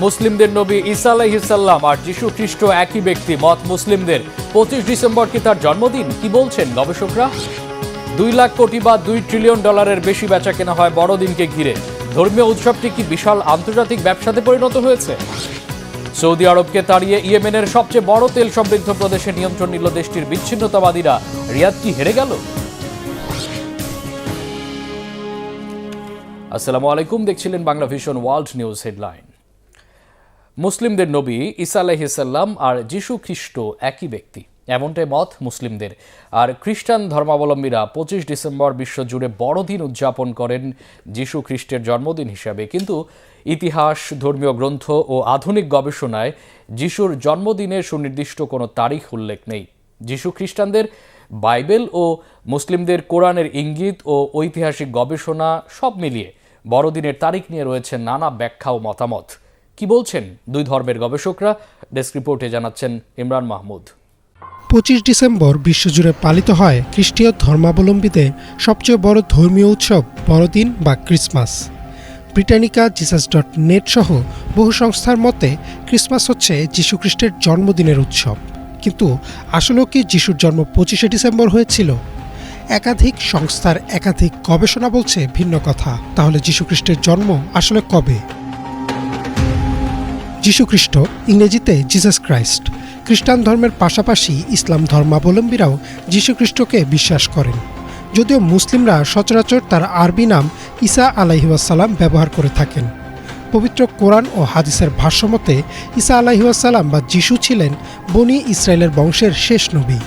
মুসলিমদের নবী ঈসা আলাইহিস সালাম আর যিশু খ্রিস্ট একই ব্যক্তি মত মুসলিমদের। 25 ডিসেম্বর কি তার জন্মদিন? কি বলছেন গবেষকরা? 2 লাখ কোটি বা $2 ট্রিলিয়ন বেশি বেচা কেনা হয় বড়দিনকে ঘিরে। ধর্মীয় উৎসবটি কি বিশাল আন্তর্জাতিক ব্যবসাতে পরিণত হয়েছে? সৌদি আরবকে তাড়িয়ে ইয়েমেনের সবচেয়ে বড় তেল সমৃদ্ধ প্রদেশে নিয়ন্ত্রণ নিল দেশটির বিচ্ছিন্নতাবাদীরা। রিয়াদ কি হেরে গেল? আসসালামু আলাইকুম, দেখছিলেন Bangla vision world news headline. মুসলিমদের নবী ঈসা আলাইহিস সালাম আর যিশু খ্রিস্ট একই ব্যক্তি, এমনটাই মত মুসলিমদের। আর খ্রিস্টান ধর্মাবলম্বীরা 25 ডিসেম্বর বিশ্বজুড়ে বড়দিন উদযাপন করেন যিশু খ্রিস্টের জন্মদিন হিসাবে। কিন্তু ইতিহাস, ধর্মীয় গ্রন্থ ও আধুনিক গবেষণায় যিশুর জন্মদিনের সুনির্দিষ্ট কোনো তারিখ উল্লেখ নেই। যিশু খ্রিস্টানদের বাইবেল ও মুসলিমদের কোরআনের ইঙ্গিত ও ঐতিহাসিক গবেষণা সব মিলিয়ে বড়দিনের তারিখ নিয়ে রয়েছে নানা ব্যাখ্যা ও মতামত। কি বলছেন দুই ধর্মের গবেষকরা? ডেস্ক রিপোর্টে জানাচ্ছেন ইমরান মাহমুদ। 25 ডিসেম্বর বিশ্বজুড়ে পালিত হয় খ্রিস্টীয় ধর্মাবলম্বীদের সবচেয়ে বড় ধর্মীয় উৎসব বড়দিন বা ক্রিসমাস। ব্রিটানিকা, জিসাস.নেট সহ বহু সংস্থার মতে ক্রিসমাস হচ্ছে যীশুখ্রিস্টের জন্মদিনের উৎসব। কিন্তু আসলেও কি যিশুর জন্ম 25শে ডিসেম্বর হয়েছিল? একাধিক সংস্থার একাধিক গবেষণা বলছে ভিন্ন কথা। তাহলে যীশুখ্রিস্টের জন্ম আসলে কবে? যীশুখ্রিস্ট, ইংরেজিতে জিসাস ক্রাইস্ট। খ্রিস্টান ধর্মের পাশাপাশি ইসলাম ধর্মাবলম্বীরাও যীশুখ্রিস্টকে বিশ্বাস করেন, যদিও মুসলিমরা সচরাচর তার আরবি নাম ঈসা আলাইহিসসালাম ব্যবহার করে থাকেন। পবিত্র কোরআন ও হাদিসের ভাষ্যমতে ঈসা আলাইহিসসালাম বা যিশু ছিলেন বনি ইসরায়েলের বংশের শেষ নবী।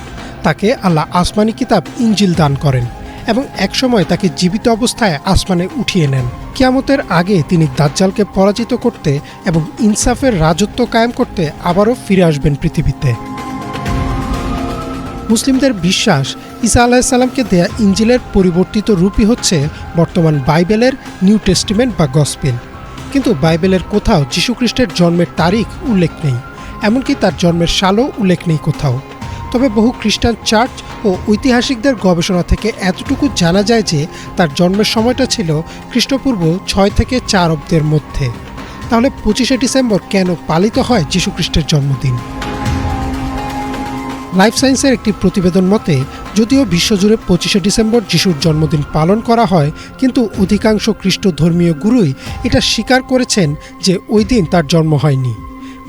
তাকে আল্লাহ আসমানি কিতাব ইনজিল দান করেন এবং একসময় তাকে জীবিত অবস্থায় আসমানে উঠিয়ে নেন। কিয়ামতের আগে তিনি দাজ্জালকে পরাজিত করতে এবং ইনসাফের রাজত্ব কায়েম করতে আবারও ফিরে আসবেন পৃথিবীতে। মুসলিমদের বিশ্বাস ঈসা আলাইহিসসালামকে দেয়া ইনজিলের পরিবর্তিত রূপই হচ্ছে বর্তমান বাইবেলের নিউ টেস্টিমেন্ট বা গসপেল। কিন্তু বাইবেলের কোথাও যীশুখ্রিস্টের জন্মের তারিখ উল্লেখ নেই, এমনকি তার জন্মের সালও উল্লেখ নেই কোথাও। তবে বহু খ্রিস্টান চার্চ ও ঐতিহাসিকদের গবেষণা থেকে এতটুকু জানা যায় যে তার জন্মের সময়টা ছিল খ্রিস্টপূর্ব 6 থেকে 4 অব্দের মধ্যে। তাহলে 25শে ডিসেম্বর কেন পালিত হয় যীশুখ্রিস্টের জন্মদিন? লাইফ সায়েন্সের একটি প্রতিবেদন মতে যদিও বিশ্বজুড়ে 25শে ডিসেম্বর যিশুর জন্মদিন পালন করা হয়, কিন্তু অধিকাংশ খ্রিস্ট ধর্মীয় গুরুই এটা স্বীকার করেছেন যে ওই দিন তার জন্ম হয়নি।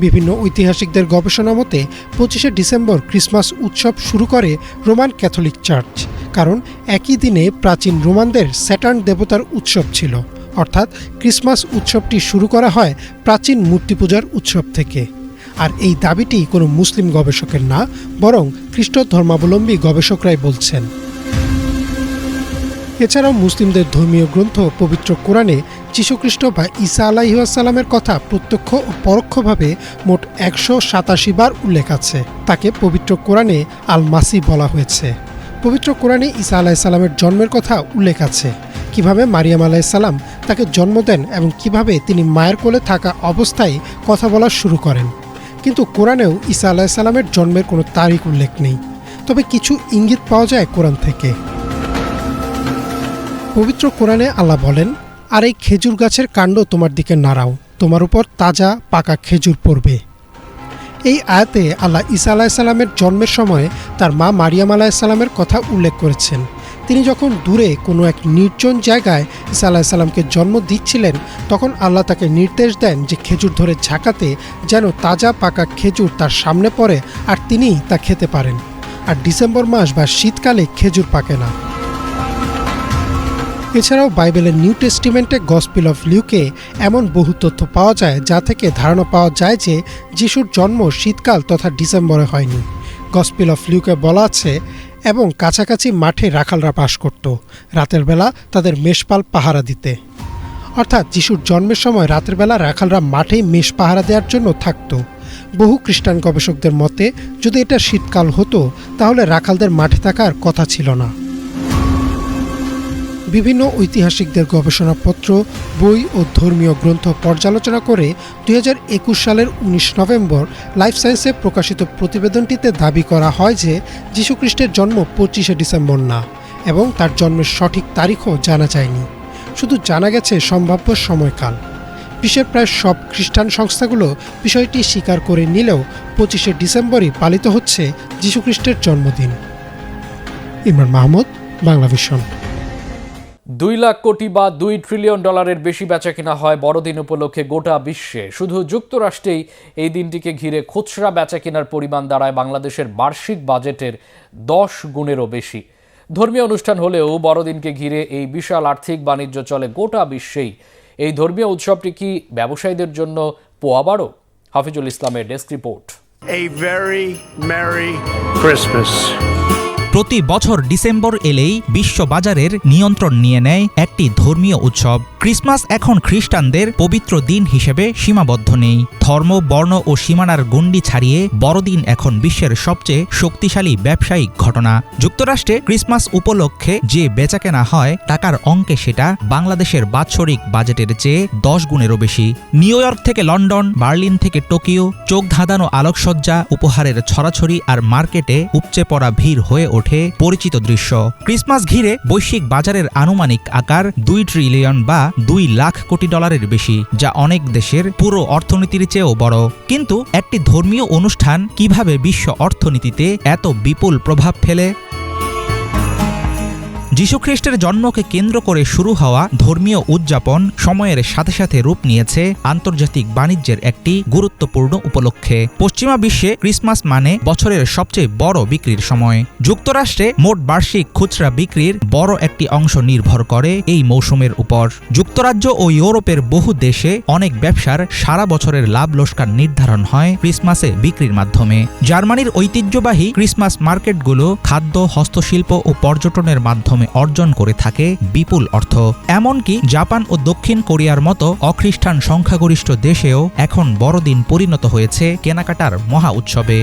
বিভিন্ন ঐতিহাসিকদের গবেষণা মতে 25শে ডিসেম্বর ক্রিসমাস উৎসব শুরু করে রোমান ক্যাথলিক চার্চ, কারণ একই দিনে প্রাচীন রোমানদের স্যাটার্ন দেবতার উৎসব ছিল। অর্থাৎ ক্রিসমাস উৎসবটি শুরু করা হয় প্রাচীন মূর্তি পূজার উৎসব থেকে। আর এই দাবিটি কোনো মুসলিম গবেষকের না, বরং খ্রিস্ট ধর্মাবলম্বী গবেষকরাই বলছেন। এছাড়াও মুসলিমদের ধর্মীয় গ্রন্থ পবিত্র কোরআনে যীশুখ্রিস্ট বা ঈসা আলাইহিসসালামের কথা প্রত্যক্ষ ও পরোক্ষভাবে মোট 187 বার উল্লেখ আছে। তাকে পবিত্র কোরআনে আল মাসি বলা হয়েছে। পবিত্র কোরআনে ঈসা আলাইহিসসালামের জন্মের কথা উল্লেখ আছে, কিভাবে মারিয়াম আলাইহিসসালাম তাকে জন্ম দেন এবং কিভাবে তিনি মায়ের কোলে থাকা অবস্থায় কথা বলা শুরু করেন। কিন্তু কোরআনেও ঈসা আলাইহিসসালামের জন্মের কোনো তারিখ উল্লেখ নেই। তবে কিছু ইঙ্গিত পাওয়া যায় কোরআন থেকে। পবিত্র কোরআনে আল্লাহ বলেন, আর এই খেজুর গাছের কাণ্ড তোমার দিকে নাড়াও, তোমার উপর তাজা পাকা খেজুর পড়বে। এই আয়াতে আল্লাহ ঈসা আলাইহিসসালামের জন্মের সময় তার মা মারিয়াম আলাইহিসসালামের কথা উল্লেখ করেছেন। তিনি যখন দূরে কোনো এক নির্জন জায়গায় ঈসা আলাইহিসসালামকে জন্ম দিচ্ছিলেন, তখন আল্লাহ তাকে নির্দেশ দেন যে খেজুর ধরে ঝাঁকাতে, যেন তাজা পাকা খেজুর তার সামনে পড়ে আর তিনি তা খেতে পারেন। আর ডিসেম্বর মাস বা শীতকালে খেজুর পাকে না। এছাড়াও বাইবেলের নিউ টেস্টিমেন্টে গসপেল অফ লিউকে এমন বহু তথ্য পাওয়া যায় যা থেকে ধারণা পাওয়া যায় যে যিশুর জন্ম শীতকাল তথা ডিসেম্বরে হয়নি। গসপেল অফ লিউকে বলা আছে, এবং কাছাকাছি মাঠে রাখালরা বাস করত, রাতের বেলা তাদের মেষপাল পাহারা দিতে। অর্থাৎ যিশুর জন্মের সময় রাতের বেলা রাখালরা মাঠেই মেষ পাহারা দেওয়ার জন্য থাকত। বহু খ্রিস্টান গবেষকদের মতে যদি এটা শীতকাল হতো তাহলে রাখালদের মাঠে থাকার কথা ছিল না। বিভিন্ন ঐতিহাসিকদের গবেষণাপত্র, বই ও ধর্মীয় গ্রন্থ পর্যালোচনা করে 2021 সালের 19 নভেম্বর লাইফ সায়েন্সে প্রকাশিত প্রতিবেদনটিতে দাবি করা হয় যে যীশুখ্রিস্টের জন্ম 25শে ডিসেম্বর না, এবং তার জন্মের সঠিক তারিখও জানা যায়নি। শুধু জানা গেছে সম্ভাব্য সময়কাল। বিশ্বের প্রায় সব খ্রিস্টান সংস্থাগুলো বিষয়টি স্বীকার করে নিলেও 25শে ডিসেম্বরই পালিত হচ্ছে যীশুখ্রিস্টের জন্মদিন। ইমরান মাহমুদ, বাংলা ভিশন। 2 লাখ কোটি বা $2 ট্রিলিয়ন বেশি বেচাকেনা হয় বড়দিন উপলক্ষে গোটা বিশ্বে। শুধু যুক্তরাষ্ট্রেই এই দিনটিকে ঘিরে খুচরা বেচাকেনার পরিমাণ দাঁড়ায় বাংলাদেশের বার্ষিক বাজেটের 10 গুণেরও বেশি। ধর্মীয় অনুষ্ঠান হলেও বড়দিনকে ঘিরে এই বিশাল আর্থিক বাণিজ্য চলে গোটা বিশ্বেই। এই ধর্মীয় উৎসবটি কি ব্যবসায়ীদের জন্য পোয়াবারও? হাফিজুল ইসলামের desk report. A very Merry Christmas. প্রতি বছর ডিসেম্বর এলেই বিশ্ববাজারের নিয়ন্ত্রণ নিয়ে নেয় একটি ধর্মীয় উৎসব। ক্রিসমাস এখন খ্রিস্টানদের পবিত্র দিন হিসেবে সীমাবদ্ধ নেই। ধর্ম, বর্ণ ও সীমানার গণ্ডি ছাড়িয়ে বড়দিন এখন বিশ্বের সবচেয়ে শক্তিশালী ব্যবসায়িক ঘটনা। যুক্তরাষ্ট্রে ক্রিসমাস উপলক্ষে যে বেচাকেনা হয় টাকার অঙ্কে সেটা বাংলাদেশের বাৎসরিক বাজেটের চেয়ে 10 গুণেরও বেশি। নিউ ইয়র্ক থেকে লন্ডন, বার্লিন থেকে টোকিও, চোখ ধাঁধানো আলোকসজ্জা, উপহারের ছড়াছড়ি আর মার্কেটে উপচে পড়া ভিড় হয়ে ওঠে পরিচিত দৃশ্য। ক্রিসমাস ঘিরে বৈশ্বিক বাজারের আনুমানিক আকার $2 ট্রিলিয়ন বা $2 লাখ কোটি বেশি, যা অনেক দেশের পুরো অর্থনীতির চেয়েও বড়। কিন্তু একটি ধর্মীয় অনুষ্ঠান কিভাবে বিশ্ব অর্থনীতিতে এত বিপুল প্রভাব ফেলে? যীশুখ্রিস্টের জন্মকে কেন্দ্র করে শুরু হওয়া ধর্মীয় উদযাপন সময়ের সাথে সাথে রূপ নিয়েছে আন্তর্জাতিক বাণিজ্যের একটি গুরুত্বপূর্ণ উপলক্ষে। পশ্চিমা বিশ্বে ক্রিসমাস মানে বছরের সবচেয়ে বড় বিক্রির সময়। যুক্তরাষ্ট্রে মোট বার্ষিক খুচরা বিক্রির বড় একটি অংশ নির্ভর করে এই মৌসুমের উপর। যুক্তরাজ্য ও ইউরোপের বহু দেশে অনেক ব্যবসার সারা বছরের লাভ লোকসান নির্ধারণ হয় ক্রিসমাসে বিক্রির মাধ্যমে। জার্মানির ঐতিহ্যবাহী ক্রিসমাস মার্কেটগুলো খাদ্য, হস্তশিল্প ও পর্যটনের মাধ্যমে অর্জন করে থাকে বিপুল অর্থ। এমনকি জাপান ও দক্ষিণ কোরিয়ার মতো অখ্রিস্টান সংখ্যাগরিষ্ঠ দেশেও এখন বড়দিন পরিণত হয়েছে কেনাকাটার মহা উৎসবে।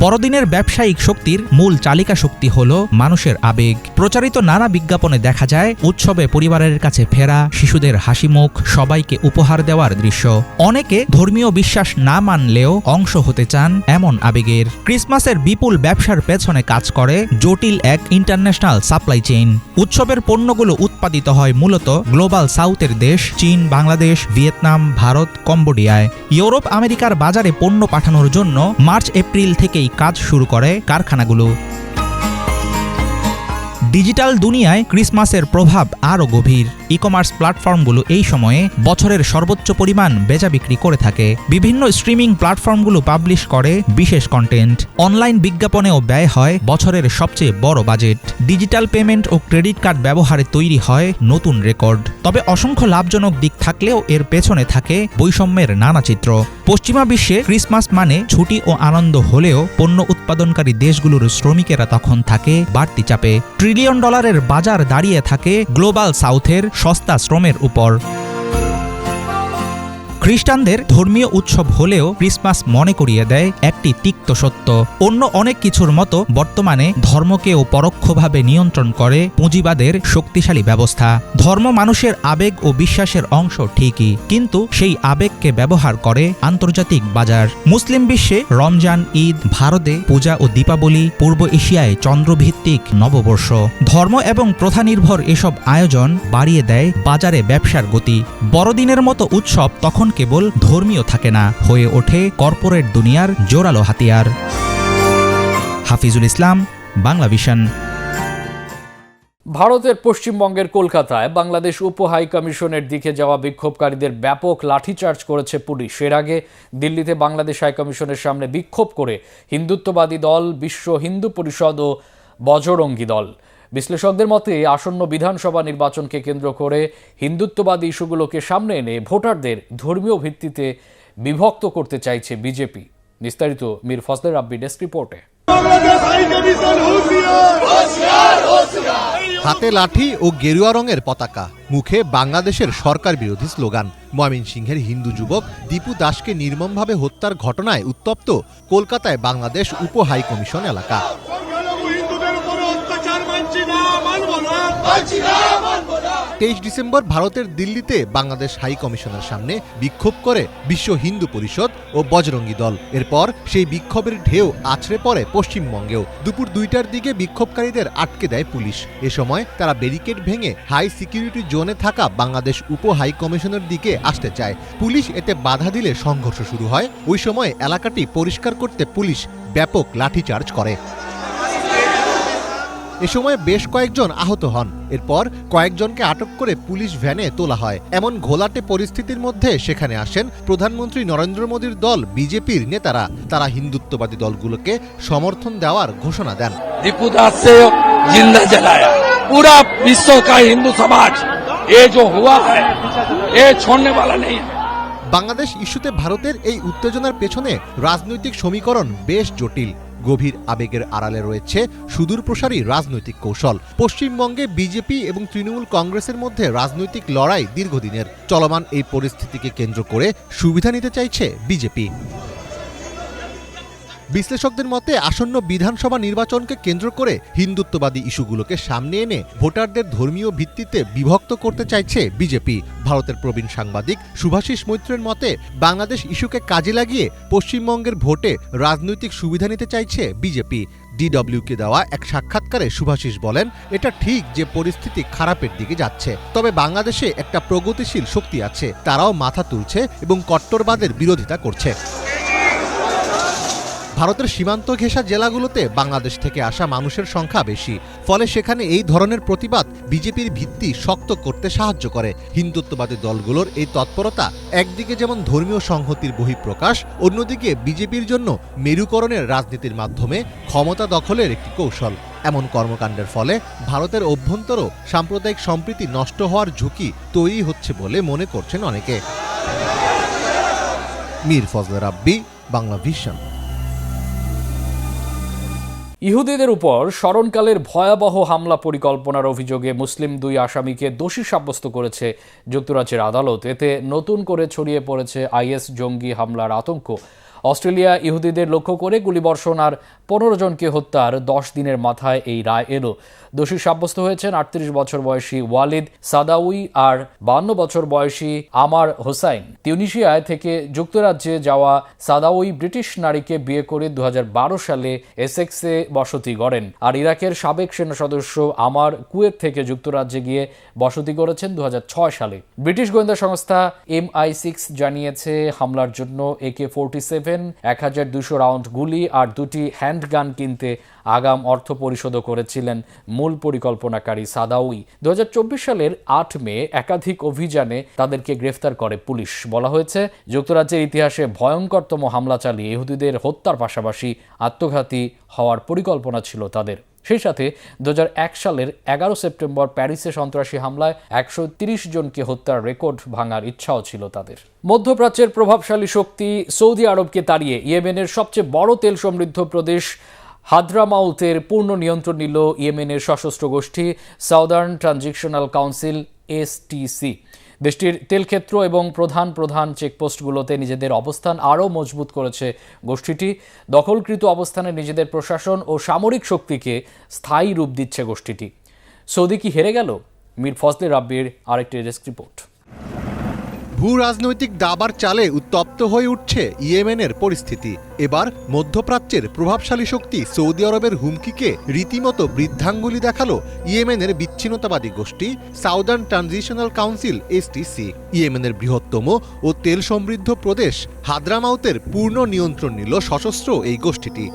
বড়দিনের ব্যবসায়িক শক্তির মূল চালিকা শক্তি হল মানুষের আবেগ। প্রচারিত নানা বিজ্ঞাপনে দেখা যায় উৎসবে পরিবারের কাছে ফেরা, শিশুদের হাসিমুখ, সবাইকে উপহার দেওয়ার দৃশ্য। অনেকে ধর্মীয় বিশ্বাস না মানলেও অংশ হতে চান এমন আবেগের। ক্রিসমাসের বিপুল ব্যবসার পেছনে কাজ করে জটিল এক ইন্টারন্যাশনাল সাপ্লাই চেইন। উৎসবের পণ্যগুলো উৎপাদিত হয় মূলত গ্লোবাল সাউথের দেশ চীন, বাংলাদেশ, ভিয়েতনাম, ভারত, কম্বোডিয়ায়। ইউরোপ, আমেরিকার বাজারে পণ্য পাঠানোর জন্য মার্চ এপ্রিল থেকে কাজ শুরু করে কারখানাগুলো। ডিজিটাল দুনিয়ায় ক্রিসমাসের প্রভাব আরও গভীর। ই কমার্স প্ল্যাটফর্মগুলো এই সময়ে বছরের সর্বোচ্চ পরিমাণ বেচা বিক্রি করে থাকে। বিভিন্ন স্ট্রিমিং প্ল্যাটফর্মগুলো পাবলিশ করে বিশেষ কন্টেন্ট। অনলাইন বিজ্ঞাপনেও ব্যয় হয় বছরের সবচেয়ে বড় বাজেট। ডিজিটাল পেমেন্ট ও ক্রেডিট কার্ড ব্যবহারে তৈরি হয় নতুন রেকর্ড। তবে অসংখ্য লাভজনক দিক থাকলেও এর পেছনে থাকে বৈষম্যের নানা চিত্র। পশ্চিমা বিশ্বে ক্রিসমাস মানে ছুটি ও আনন্দ হলেও পণ্য উৎপাদনকারী দেশগুলোর শ্রমিকেরা তখন থাকে বাড়তি চাপে। $ট্রিলিয়ন বাজার দাঁড়িয়ে থাকে গ্লোবাল সাউথের সস্তা শ্রমের উপর। খ্রিস্টানদের ধর্মীয় উৎসব হলেও ক্রিসমাস মনে করিয়ে দেয় একটি তিক্ত সত্য। অন্য অনেক কিছুর মতো বর্তমানে ধর্মকেও পরোক্ষভাবে নিয়ন্ত্রণ করে পুঁজিবাদের শক্তিশালী ব্যবস্থা। ধর্ম মানুষের আবেগ ও বিশ্বাসের অংশ ঠিকই, কিন্তু সেই আবেগকে ব্যবহার করে আন্তর্জাতিক বাজার। মুসলিম বিশ্বে রমজান, ঈদ, ভারতে পূজা ও দীপাবলি, পূর্ব এশিয়ায় চন্দ্রভিত্তিক নববর্ষ। ধর্ম এবং প্রথা নির্ভর এসব আয়োজন বাড়িয়ে দেয় বাজারে ব্যবসার গতি। বড়দিনের মতো উৎসব তখন কেবল ধর্মীয় থাকে না, হয়ে ওঠে কর্পোরেট দুনিয়ার জোরালো হাতিয়ার। হাফিজুল ইসলাম, বাংলা ভিশন। ভারতের পশ্চিমবঙ্গের কলকাতায় বাংলাদেশ উপ হাই কমিশনের দিকে যাওয়া বিক্ষোভকারীদের ব্যাপক লাঠিচার্জ করেছে পুলিশ। এর আগে দিল্লিতে বাংলাদেশ হাই কমিশনের সামনে বিক্ষোভ করে হিন্দুত্ববাদী দল, বিশ্ব হিন্দু পরিষদ ও বজরঙ্গী দল। বিশ্লেষকদের মতে আসন্ন বিধানসভা নির্বাচনকে কেন্দ্র করে হিন্দুত্ববাদী ইস্যুগুলোকে সামনে এনে ভোটারদের ধর্মীয় ভিত্তিতে বিভক্ত করতে চাইছে বিজেপি। বিস্তারিত মীর ফজলে রাব্বি ডেস্ক রিপোর্টে। হাতে লাঠি ও গেরুয়া রঙের পতাকা, মুখে বাংলাদেশের সরকার বিরোধী স্লোগান। ময়মনসিংহের হিন্দু যুবক দীপু দাসকে নির্মমভাবে হত্যার ঘটনায় উত্তপ্ত কলকাতায় বাংলাদেশ উপ হাই কমিশন এলাকা। 23 ডিসেম্বর ভারতের দিল্লিতে বাংলাদেশ হাই কমিশনের সামনে বিক্ষোভ করে বিশ্ব হিন্দু পরিষদ ও বজরঙ্গী দল। এরপর সেই বিক্ষোভের ঢেউ আছড়ে পড়ে পশ্চিমবঙ্গেও। দুপুর 2টার দিকে বিক্ষোভকারীদের আটকে দেয় পুলিশ। এ সময় তারা ব্যারিকেড ভেঙে হাই সিকিউরিটি জোনে থাকা বাংলাদেশ উপ হাই কমিশনের দিকে আসতে চায়। পুলিশ এতে বাধা দিলে সংঘর্ষ শুরু হয়। ওই সময় এলাকাটি পরিষ্কার করতে পুলিশ ব্যাপক লাঠিচার্জ করে। এ সময় বেশ কয়েকজন আহত হন। এরপর কয়েকজনকে আটক করে পুলিশ ভ্যানে তোলা হয়। এমন ঘোলাটে পরিস্থিতির মধ্যে সেখানে আসেন প্রধানমন্ত্রী নরেন্দ্র মোদীর দল বিজেপির নেতারা। তারা হিন্দুত্ববাদী দলগুলোকে সমর্থন দেওয়ার ঘোষণা দেন। दीपू दास से जिंदा जलाया पूरा विश्व का हिंदू समाज, ये जो हुआ है ये छोड़ने वाला नहीं है। বাংলাদেশ ইস্যুতে ভারতের এই উত্তেজনার পেছনে রাজনৈতিক সমীকরণ বেশ জটিল। গভীর আবেগের আড়ালে রয়েছে সুদূরপ্রসারী রাজনৈতিক কৌশল। পশ্চিমবঙ্গে বিজেপি এবং তৃণমূল কংগ্রেসের মধ্যে রাজনৈতিক লড়াই দীর্ঘদিনের। চলমান এই পরিস্থিতিকে কেন্দ্র করে সুবিধা নিতে চাইছে বিজেপি। বিশ্লেষকদের মতে আসন্ন বিধানসভা নির্বাচনকে কেন্দ্র করে হিন্দুত্ববাদী ইস্যুগুলোকে সামনে এনে ভোটারদের ধর্মীয় ভিত্তিতে বিভক্ত করতে চাইছে বিজেপি। ভারতের প্রবীণ সাংবাদিক শুভাশিস মৈত্রের মতে বাংলাদেশ ইস্যুকে কাজে লাগিয়ে পশ্চিমবঙ্গের ভোটে রাজনৈতিক সুবিধা নিতে চাইছে বিজেপি। ডিডব্লিউকে দেওয়া এক সাক্ষাৎকারে শুভাশিস বলেন, এটা ঠিক যে পরিস্থিতি খারাপের দিকে যাচ্ছে, তবে বাংলাদেশে একটা প্রগতিশীল শক্তি আছে, তারাও মাথা তুলছে এবং কট্টরবাদের বিরোধিতা করছে। ভারতের সীমান্ত ঘেঁষা জেলাগুলোতে বাংলাদেশ থেকে আসা মানুষের সংখ্যা বেশি, ফলে সেখানে এই ধরনের প্রতিবাদ বিজেপির ভিত্তি শক্ত করতে সাহায্য করে। হিন্দুত্ববাদী দলগুলোর এই তৎপরতা একদিকে যেমন ধর্মীয় সংহতির বহিঃপ্রকাশ, অন্যদিকে বিজেপির জন্য মেরুকরণের রাজনীতির মাধ্যমে ক্ষমতা দখলের একটি কৌশল। এমন কর্মকাণ্ডের ফলে ভারতের অভ্যন্তর সাম্প্রদায়িক সম্প্রীতি নষ্ট হওয়ার ঝুঁকি তৈরি হচ্ছে বলে মনে করছেন অনেকে। মীর ফজলে রাব্বি, বাংলা ভিশন। ইহুদিদের উপর স্মরণকালের ভয়াবহ হামলা পরিকল্পনার অভিযোগে মুসলিম 2 আসামিকে দোষী সাব্যস্ত করেছে যুক্তরাজ্যের আদালত। এতে নতুন করে ছড়িয়ে পড়েছে আইএস জঙ্গি হামলার আতঙ্ক। অস্ট্রেলিয়া ইহুদিদের লক্ষ্য করে গুলিবর্ষণ আর 15 জনকে হত্যার 10 দিনের মাথায় এই রায় এলো। দোষী সাব্যস্ত হয়েছেন 38 বছর বয়সী ওয়ালিদ সাদাউই আর 52 বছর বয়সী আমার হোসাইন। তিউনিসিয়ায় থেকে যুক্তরাজ্যে যাওয়া সাদাউই ব্রিটিশ নারীকে বিয়ে করে 2012 সালে এসেক্সে বসতি গড়েন। আর ইরাকের সাবেক সেনা সদস্য আমার কুয়েত থেকে যুক্তরাজ্যে গিয়ে বসতি গড়েছেন 2006 সালে। ব্রিটিশ গোয়েন্দা সংস্থা MI6 জানিয়েছে হামলার জন্য AK-47, 1200 রাউন্ড গুলি আর 2টি হ্যান্ডগান কিনতে আগাম অর্থ পরিশোধ করেছিলেন মূল পরিকল্পনাকারী সাদাউই। 2024 সালের 8 মে একাধিক অভিযানে তাদেরকে গ্রেফতার করে পুলিশ। বলা হয়েছে যুক্তরাজ্যের ইতিহাসে ভয়ঙ্করতম হামলা চালিয়ে ইহুদিদের হত্যার পাশাপাশি আত্মঘাতী হওয়ার পরিকল্পনা ছিল তাদের। সেই সাথে 2001 সালের 11 সেপ্টেম্বর প্যারিসে সন্ত্রাসী হামলায় 130 জনকে হত্যার রেকর্ড ভাঙার ইচ্ছাও ছিল তাদের। মধ্যপ্রাচ্যের প্রভাবশালী শক্তি সৌদি আরবকে তাড়িয়ে ইয়েমেনের সবচেয়ে বড় তেল সমৃদ্ধ প্রদেশ হাদ্রামাউতের পূর্ণ নিয়ন্ত্রণ নিল ইয়েমেনের সশস্ত্র গোষ্ঠী সাউদার্ন ট্রানজিশনাল কাউন্সিল STC। দেশটির তেলক্ষেত্র এবং প্রধান প্রধান চেকপোস্টগুলোতে নিজেদের অবস্থান আরও মজবুত করেছে গোষ্ঠীটি। দখলকৃত অবস্থানে নিজেদের প্রশাসন ও সামরিক শক্তিকে স্থায়ী রূপ দিচ্ছে গোষ্ঠীটি। সৌদি কি হেরে গেল? মীর ফজলে রাব্বির আরেকটি ডেস্ক রিপোর্ট। ভূ রাজনৈতিক দাবার চালে উত্তপ্ত হয়ে উঠছে ইয়েমেনের পরিস্থিতি। এবার মধ্যপ্রাচ্যের প্রভাবশালী শক্তি সৌদি আরবের হুমকিকে রীতিমতো বৃদ্ধাঙ্গুলি দেখালো ইয়েমেনের বিচ্ছিন্নতাবাদী গোষ্ঠী সাউদার্ন ট্রানজিশনাল কাউন্সিল STC। ইয়েমেনের বৃহত্তম ও তেল সমৃদ্ধ প্রদেশ হাদ্রামাউতের পূর্ণ নিয়ন্ত্রণ নিল সশস্ত্র এই গোষ্ঠীটি।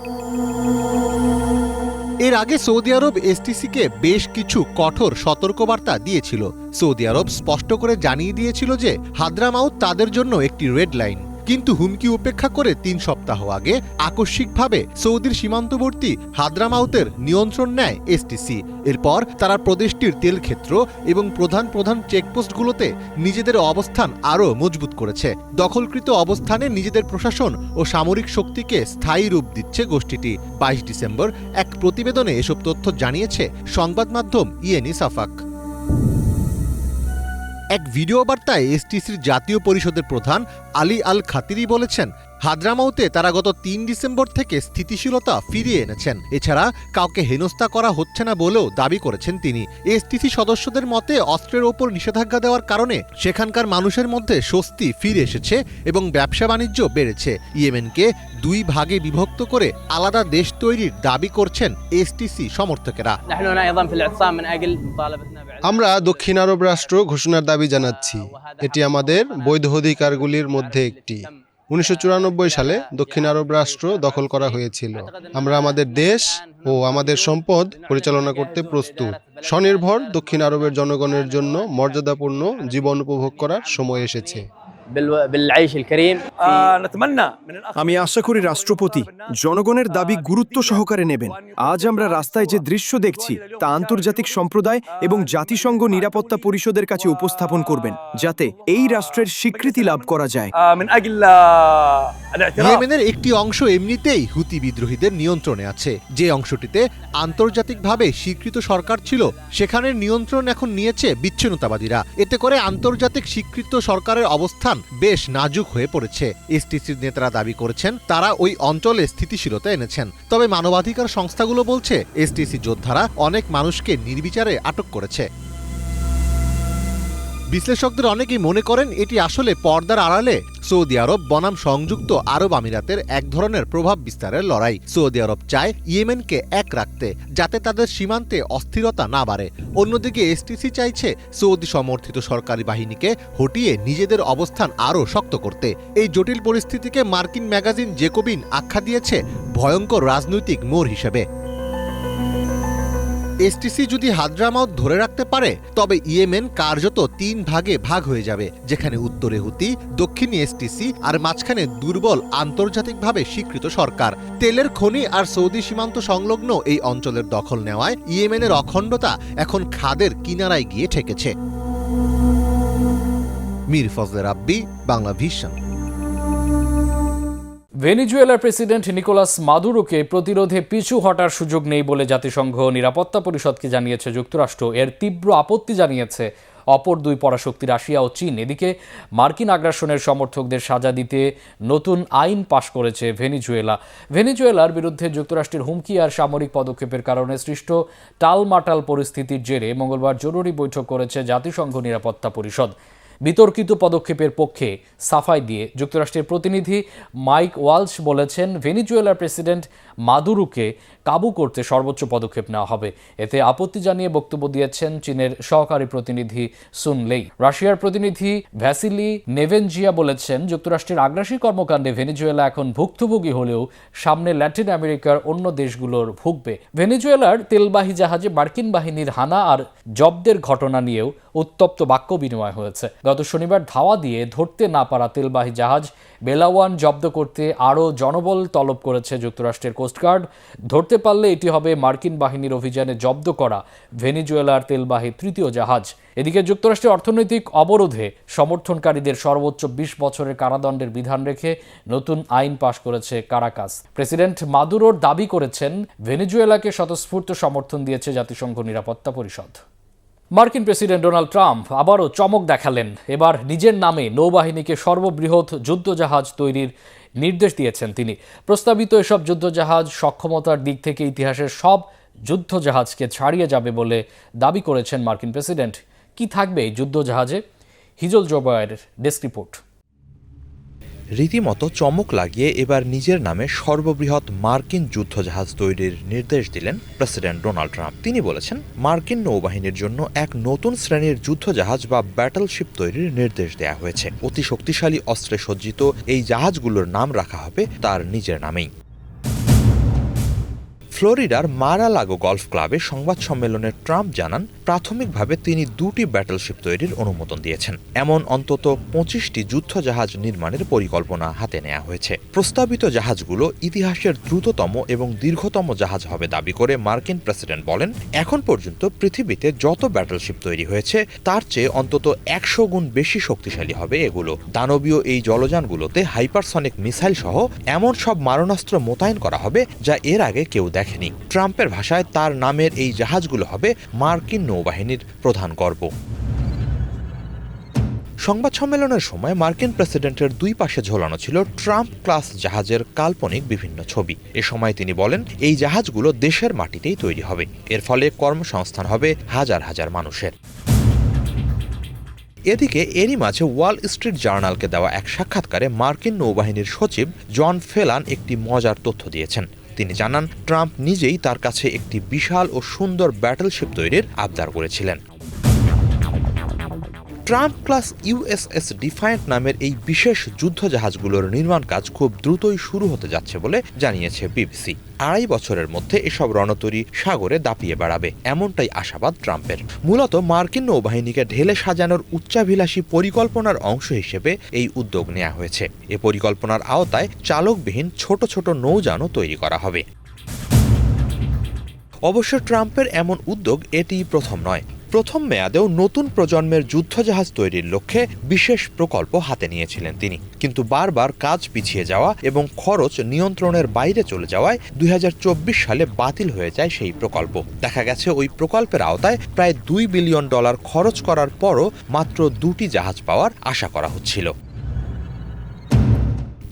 এর আগে সৌদি আরব STCকে বেশ কিছু কঠোর সতর্কবার্তা দিয়েছিল। সৌদি আরব স্পষ্ট করে জানিয়ে দিয়েছিল যে হাদ্রামাউত তাদের জন্য একটি রেড লাইন। কিন্তু হুমকি উপেক্ষা করে 3 সপ্তাহ আগে আকস্মিকভাবে সৌদির সীমান্তবর্তী হাদ্রামাউতের নিয়ন্ত্রণ নেয় STC। এরপর তারা প্রদেশটির তেল ক্ষেত্র এবং প্রধান প্রধান চেকপোস্টগুলোতে নিজেদের অবস্থান আরও মজবুত করেছে। দখলকৃত অবস্থানে নিজেদের প্রশাসন ও সামরিক শক্তিকে স্থায়ী রূপ দিচ্ছে গোষ্ঠীটি। 22 ডিসেম্বর এক প্রতিবেদনে এসব তথ্য জানিয়েছে সংবাদ মাধ্যম ইয়েনি সাফাক। এক ভিডিও বার্তায় STCর জাতীয় পরিষদের প্রধান আলী আল খাতিরি বলেছেন, হাদ্রামাউতে তারা গত ৩ ডিসেম্বর থেকে স্থিতিশীলতা ফিরিয়ে এনেছেন। এছাড়া কাউকে হেনস্থা করা হচ্ছে না বলেও দাবি করেছেন তিনি। এসটিসি সদস্যদের মতে অস্ত্রের ওপর নিষেধাজ্ঞা দেওয়ার কারণে সেখানকার মানুষের মধ্যে স্বস্তি ফিরে এসেছে এবং ব্যবসা বাণিজ্য বেড়েছে। ইয়েমেনকে 2 ভাগে বিভক্ত করে আলাদা দেশ তৈরির দাবি করছেন এসটিসি সমর্থকেরা। আমরা দক্ষিণ আরব রাষ্ট্র ঘোষণার দাবি জানাচ্ছি। এটি আমাদের বৈধ অধিকারগুলির মধ্যে একটি। 1994 সালে দক্ষিণ আরব রাষ্ট্র দখল করা হয়েছিল। আমরা আমাদের দেশ ও আমাদের সম্পদ পরিচালনা করতে প্রস্তুত। স্বনির্ভর দক্ষিণ আরবের জনগণের জন্য মর্যাদাপূর্ণ জীবন উপভোগ করার সময় এসেছে। আমি আশা করি রাষ্ট্রপতি জনগণের দাবি গুরুত্ব সহকারে নেবেন। আজ আমরা রাস্তায় যে দৃশ্য দেখছি তা আন্তর্জাতিক সম্প্রদায় এবং জাতিসংঘ নিরাপত্তা পরিষদের কাছে উপস্থাপন করবেন, যাতে এই রাষ্ট্রের স্বীকৃতি লাভ করা যায়। ইয়েমেনের একটি অংশ এমনিতেই হুতি বিদ্রোহীদের নিয়ন্ত্রণে আছে। যে অংশটিতে আন্তর্জাতিকভাবে স্বীকৃত সরকার ছিল, সেখানের নিয়ন্ত্রণ এখন নিয়েছে বিচ্ছিন্নতাবাদীরা। এতে করে আন্তর্জাতিক স্বীকৃত সরকারের অবস্থান বেশ নাজুক হয়ে পড়েছে। এসটিসির নেতারা দাবি করেছেন তারা ওই অঞ্চলে স্থিতিশীলতা এনেছেন। তবে মানবাধিকার সংস্থাগুলো বলছে এসটিসি যোদ্ধারা অনেক মানুষকে নির্বিচারে আটক করেছে। বিশ্লেষকদের অনেকেই মনে করেন এটি আসলে পর্দার আড়ালে সৌদি আরব বনাম সংযুক্ত আরব আমিরাতের এক ধরনের প্রভাব বিস্তারের লড়াই। সৌদি আরব চায় ইয়েমেনকে এক রাখতে, যাতে তাদের সীমান্তে অস্থিরতা না বাড়ে। অন্যদিকে এসটিসি চাইছে সৌদি সমর্থিত সরকারি বাহিনীকে হটিয়ে নিজেদের অবস্থান আরও শক্ত করতে। এই জটিল পরিস্থিতিকে মার্কিন ম্যাগাজিন জেকোবিন আখ্যা দিয়েছে ভয়ঙ্কর রাজনৈতিক মোড় হিসেবে। এসটিসি যদি হাদ্রামাউত ধরে রাখতে পারে, তবে ইয়েমেন কার্যত 3 ভাগে ভাগ হয়ে যাবে, যেখানে উত্তরে হুতি, দক্ষিণে এসটিসি আর মাঝখানে দুর্বল আন্তর্জাতিকভাবে স্বীকৃত সরকার। তেলের খনি আর সৌদি সীমান্ত সংলগ্ন এই অঞ্চলের দখল নেওয়ায় ইয়েমেনের অখণ্ডতা এখন খাদের কিনারায় গিয়ে ঠেকেছে। মীর ফজলে রাব্বি, বাংলা ভিশন। ভেনেজুয়েলার প্রেসিডেন্ট নিকোলাস মাদুরোকে প্রতিরোধে পিছু হটার সুযোগ নেই বলে জাতিসংঘ নিরাপত্তা পরিষদকে জানিয়েছে যুক্তরাষ্ট্র। এর তীব্র আপত্তি জানিয়েছে অপর 2 পরাশক্তি রাশিয়া ও চীন। এদিকে মার্কিন আগ্রাসনের সমর্থকদের সাজা দিতে নতুন আইন পাশ করেছে ভেনেজুয়েলা। ভেনেজুয়েলার বিরুদ্ধে যুক্তরাষ্ট্রের হুমকি আর সামরিক পদক্ষেপের কারণে সৃষ্ট টালমাটাল পরিস্থিতির জেরে মঙ্গলবার জরুরি বৈঠক করেছে জাতিসংঘ নিরাপত্তা পরিষদ। বিতর্কিত পদক্ষেপের পক্ষে সাফাই দিয়ে যুক্তরাষ্ট্রের প্রতিনিধি মাইক ওয়ালশ বলেছেন, ভেনেজুয়েলার প্রেসিডেন্ট মাদুরোকে কাবু করতে সর্বোচ্চ পদক্ষেপ নেওয়া হবে। এতে আপত্তি জানিয়ে বক্তব্য দিয়েছেন চীনের সহকারী প্রতিনিধি সুন লেই। রাশিয়ার প্রতিনিধি ভ্যাসিলি নেভেনজিয়া বলেছেন, যুক্তরাষ্ট্রের আগ্রাসী কর্মকাণ্ডে ভেনেজুয়েলা এখন ভুক্তভোগী হলেও সামনে ল্যাটিন আমেরিকার অন্য দেশগুলোর ভুগবে। ভেনেজুয়েলার তেলবাহী জাহাজে মার্কিন বাহিনীর হানা আর জব্দের ঘটনা নিয়েও উত্তপ্ত বাক্য বিনিময় হয়েছে। গত শনিবার ধাওয়া দিয়ে ধরতে না পারা তেলবাহী জাহাজ বেলাওয়ান জব্দ করতে আরও জনবল তলব করেছে যুক্তরাষ্ট্রের কোস্টগার্ড। ধরতে পারলে এটি হবে মার্কিন বাহিনীর অভিযানে জব্দ করা ভেনেজুয়েলার তেলবাহী 3য় জাহাজ। এদিকে যুক্তরাষ্ট্রের অর্থনৈতিক অবরোধে সমর্থনকারীদের সর্বোচ্চ 20 বছরের কারাদণ্ডের বিধান রেখে নতুন আইন পাশ করেছে কারাকাস। প্রেসিডেন্ট মাদুরোর দাবি করেছেন, ভেনেজুয়েলাকে স্বতঃস্ফূর্ত সমর্থন দিয়েছে জাতিসংঘ নিরাপত্তা পরিষদ। মার্কিন প্রেসিডেন্ট ডোনাল্ড ট্রাম্প আবারও চমক দেখালেন। এবার নিজের নামে নৌবাহিনীকে সর্ববৃহৎ যুদ্ধজাহাজ তৈরির নির্দেশ দিয়েছেন তিনি। প্রস্তাবিত এসব যুদ্ধজাহাজ সক্ষমতার দিক থেকে ইতিহাসের সব যুদ্ধজাহাজকে ছাড়িয়ে যাবে বলে দাবি করেছেন মার্কিন প্রেসিডেন্ট। কি থাকবে এই যুদ্ধজাহাজে? হিজল জোবায়ের ডেস্ক রিপোর্ট। রীতিমতো চমক লাগিয়ে এবার নিজের নামে সর্ববৃহৎ মার্কিন যুদ্ধজাহাজ তৈরির নির্দেশ দিলেন প্রেসিডেন্ট ডোনাল্ড ট্রাম্প। তিনি বলেছেন, মার্কিন নৌবাহিনীর জন্য এক নতুন শ্রেণীর যুদ্ধজাহাজ বা ব্যাটলশিপ তৈরির নির্দেশ দেয়া হয়েছে। অতি শক্তিশালী অস্ত্রে সজ্জিত এই জাহাজগুলোর নাম রাখা হবে তার নিজের নামেই। ফ্লোরিডার মার-আ-লাগো গলফ ক্লাবে সংবাদ সম্মেলনে ট্রাম্প জানান, প্রাথমিকভাবে তিনি 2টি ব্যাটলশিপ তৈরির অনুমোদন দিয়েছেন। এমন অন্তত 25টি যুদ্ধজাহাজ নির্মাণের পরিকল্পনা হাতে নেওয়া হয়েছে। প্রস্তাবিত জাহাজগুলো ইতিহাসের দ্রুততম এবং দীর্ঘতম জাহাজ হবে দাবি করে মার্কিন প্রেসিডেন্ট বলেন, এখন পর্যন্ত পৃথিবীতে যত ব্যাটলশিপ তৈরি হয়েছে তার চেয়ে অন্তত 100 গুণ বেশি শক্তিশালী হবে এগুলো। দানবীয় এই জলযানগুলোতে হাইপারসনিক মিসাইল সহ এমন সব মারণাস্ত্র মোতায়েন করা হবে যা এর আগে কেউ দেখেনি। ট্রাম্পের ভাষায় তার নামের এই জাহাজগুলো হবে মার্কিন নৌবাহিনীর প্রধান গর্ব। সংবাদ সম্মেলনের সময় মার্কিন প্রেসিডেন্টের দুই পাশে ঝোলানো ছিল ট্রাম্প ক্লাস জাহাজের কাল্পনিক বিভিন্ন ছবি। এ সময় তিনি বলেন, এই জাহাজগুলো দেশের মাটিতেই তৈরি হবে, এর ফলে কর্মসংস্থান হবে হাজার হাজার মানুষের। এদিকে এরই মাঝে ওয়াল স্ট্রিট জার্নালকে দেওয়া এক সাক্ষাৎকারে মার্কিন নৌবাহিনীর সচিব জন ফেলান একটি মজার তথ্য দিয়েছেন। তিনি জানান, ট্রাম্প নিজেই তার কাছে একটি বিশাল ও সুন্দর ব্যাটলশিপ তৈরির আবদার করেছিলেন। ট্রাম্প ক্লাস ইউএসএস ডিফায়েন্ট নামের এই বিশেষ যুদ্ধজাহাজগুলোর নির্মাণ কাজ খুব দ্রুতই শুরু হতে যাচ্ছে বলে জানিয়েছে বিবিসি। 2.5 বছরের মধ্যে এসব রণতরী সাগরে দাপিয়ে বেড়াবে, এমনটাই আশাবাদ ট্রাম্পের। মূলত মার্কিন নৌবাহিনীকে ঢেলে সাজানোর উচ্চাভিলাষী পরিকল্পনার অংশ হিসেবে এই উদ্যোগ নেওয়া হয়েছে। এ পরিকল্পনার আওতায় চালকবিহীন ছোট ছোট নৌযানও তৈরি করা হবে। অবশ্য ট্রাম্পের এমন উদ্যোগ এটি প্রথম নয়। প্রথম মেয়াদেও নতুন প্রজন্মের যুদ্ধজাহাজ তৈরির লক্ষ্যে বিশেষ প্রকল্প হাতে নিয়েছিলেন তিনি, কিন্তু বারবার কাজ পিছিয়ে যাওয়া এবং খরচ নিয়ন্ত্রণের বাইরে চলে যাওয়ায় 2024 সালে বাতিল হয়ে যায় সেই প্রকল্প। দেখা গেছে ওই প্রকল্পের আওতায় প্রায় $2 বিলিয়ন খরচ করার পরও মাত্র 2টি জাহাজ পাওয়ার আশা করা হচ্ছিল।